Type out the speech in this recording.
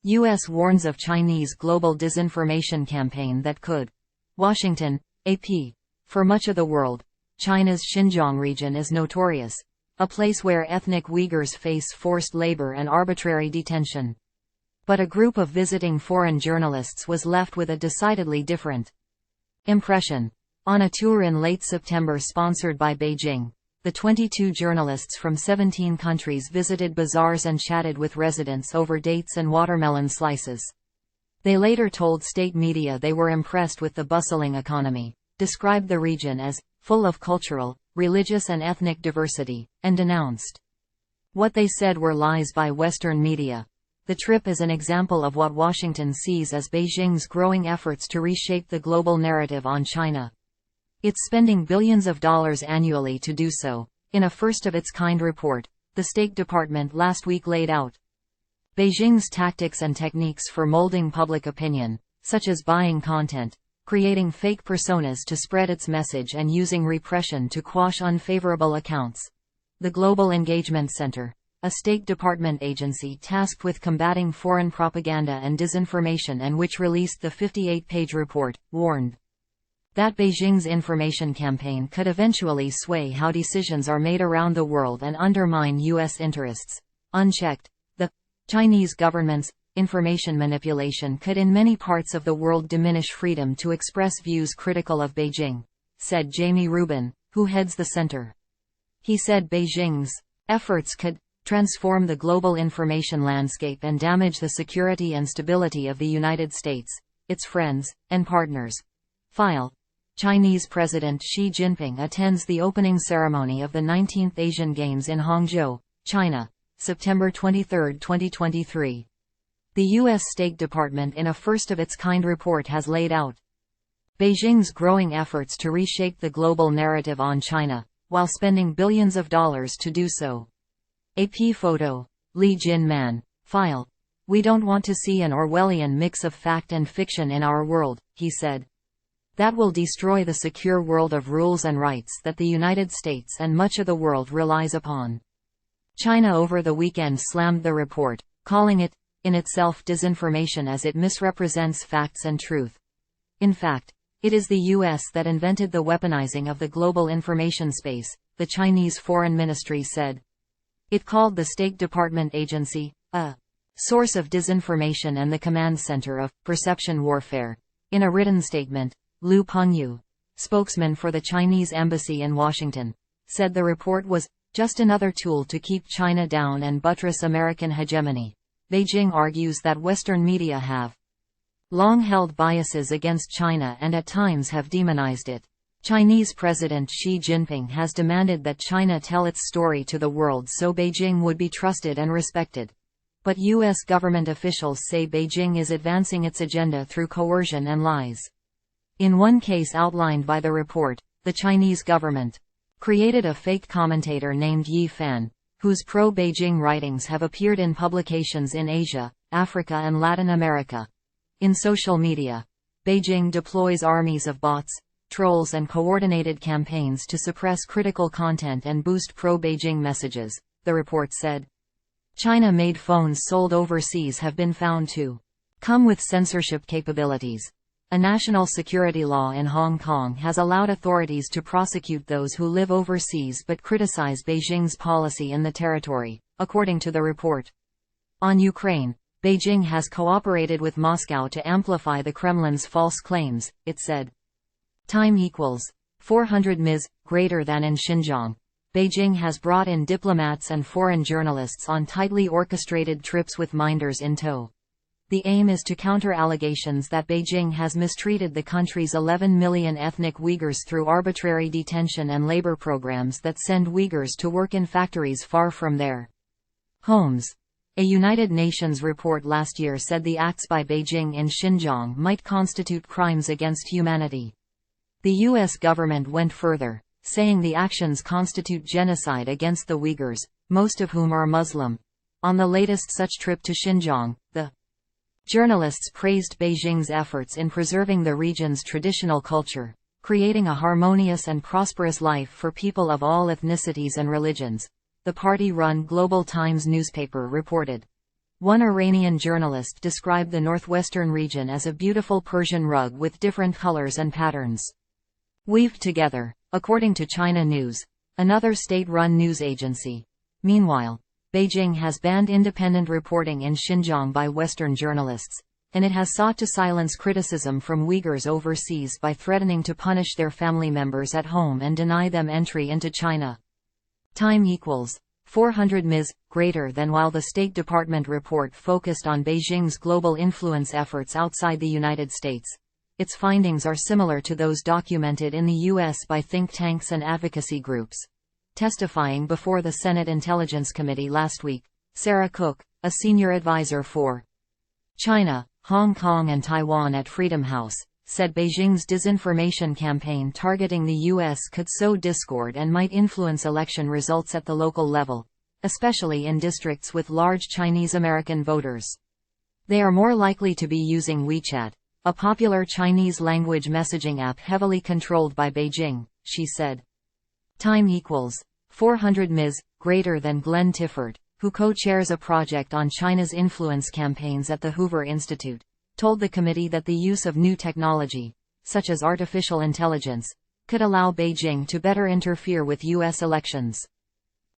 U.S. warns of Chinese global disinformation campaign that could. Washington, AP. For much of the world, China's Xinjiang region is notorious, a place where ethnic Uyghurs face forced labor and arbitrary detention. But a group of visiting foreign journalists was left with a decidedly different impression. On a tour in late September sponsored by Beijing, the 22 journalists from 17 countries visited bazaars and chatted with residents over dates and watermelon slices. They later told state media they were impressed with the bustling economy, described the region as full of cultural, religious and ethnic diversity, and denounced what they said were lies by Western media. The trip is an example of what Washington sees as Beijing's growing efforts to reshape the global narrative on China. It's spending billions of dollars annually to do so. In a first-of-its-kind report, the State Department last week laid out Beijing's tactics and techniques for molding public opinion, such as buying content, creating fake personas to spread its message and using repression to quash unfavorable accounts. The Global Engagement Center, a State Department agency tasked with combating foreign propaganda and disinformation and which released the 58-page report, warned that Beijing's information campaign could eventually sway how decisions are made around the world and undermine U.S. interests. Unchecked, the Chinese government's information manipulation could in many parts of the world diminish freedom to express views critical of Beijing, said Jamie Rubin, who heads the center. He said Beijing's efforts could transform the global information landscape and damage the security and stability of the United States, its friends, and partners. File. Chinese President Xi Jinping attends the opening ceremony of the 19th Asian Games in Hangzhou, China, September 23, 2023. The U.S. State Department in a first-of-its-kind report has laid out Beijing's growing efforts to reshape the global narrative on China, while spending billions of dollars to do so. AP photo. Li Jin-man. File. We don't want to see an Orwellian mix of fact and fiction in our world, he said. That will destroy the secure world of rules and rights that the United States and much of the world relies upon. China over the weekend slammed the report, calling it, in itself, disinformation as it misrepresents facts and truth. In fact, it is the U.S. that invented the weaponizing of the global information space, the Chinese Foreign Ministry said. It called the State Department agency a source of disinformation and the command center of perception warfare. In a written statement, Lu Pengyu, spokesman for the Chinese embassy in Washington, said the report was just another tool to keep China down and buttress American hegemony. Beijing argues that Western media have long held biases against China and at times have demonized it. Chinese President Xi Jinping has demanded that China tell its story to the world so Beijing would be trusted and respected. But U.S. government officials say Beijing is advancing its agenda through coercion and lies. In one case outlined by the report, the Chinese government created a fake commentator named Yi Fan, whose pro-Beijing writings have appeared in publications in Asia, Africa and Latin America. In social media, Beijing deploys armies of bots, trolls and coordinated campaigns to suppress critical content and boost pro-Beijing messages, the report said. China-made phones sold overseas have been found to come with censorship capabilities. A national security law in Hong Kong has allowed authorities to prosecute those who live overseas but criticize Beijing's policy in the territory, according to the report. On Ukraine, Beijing has cooperated with Moscow to amplify the Kremlin's false claims, it said. Time equals 400 ms, greater than in Xinjiang. Beijing has brought in diplomats and foreign journalists on tightly orchestrated trips with minders in tow. The aim is to counter allegations that Beijing has mistreated the country's 11 million ethnic Uyghurs through arbitrary detention and labor programs that send Uyghurs to work in factories far from their homes. A United Nations report last year said the acts by Beijing in Xinjiang might constitute crimes against humanity. The U.S. government went further, saying the actions constitute genocide against the Uyghurs, most of whom are Muslim. On the latest such trip to Xinjiang, the journalists praised Beijing's efforts in preserving the region's traditional culture, creating a harmonious and prosperous life for people of all ethnicities and religions, the party-run Global Times newspaper reported. One Iranian journalist described the northwestern region as a beautiful Persian rug with different colors and patterns weaved together, according to China News, another state-run news agency. Meanwhile, Beijing has banned independent reporting in Xinjiang by Western journalists, and it has sought to silence criticism from Uyghurs overseas by threatening to punish their family members at home and deny them entry into China. Time equals 400 ms. greater than. While the State Department report focused on Beijing's global influence efforts outside the United States, its findings are similar to those documented in the U.S. by think tanks and advocacy groups. Testifying before the Senate Intelligence Committee last week, Sarah Cook, a senior advisor for China, Hong Kong and Taiwan at Freedom House, said Beijing's disinformation campaign targeting the U.S. could sow discord and might influence election results at the local level, especially in districts with large Chinese American voters. They are more likely to be using WeChat, a popular Chinese-language messaging app heavily controlled by Beijing, she said. Time equals 400 ms. greater than. Glenn Tiffert, who co-chairs a project on China's influence campaigns at the Hoover Institute, told the committee that the use of new technology, such as artificial intelligence, could allow Beijing to better interfere with U.S. elections.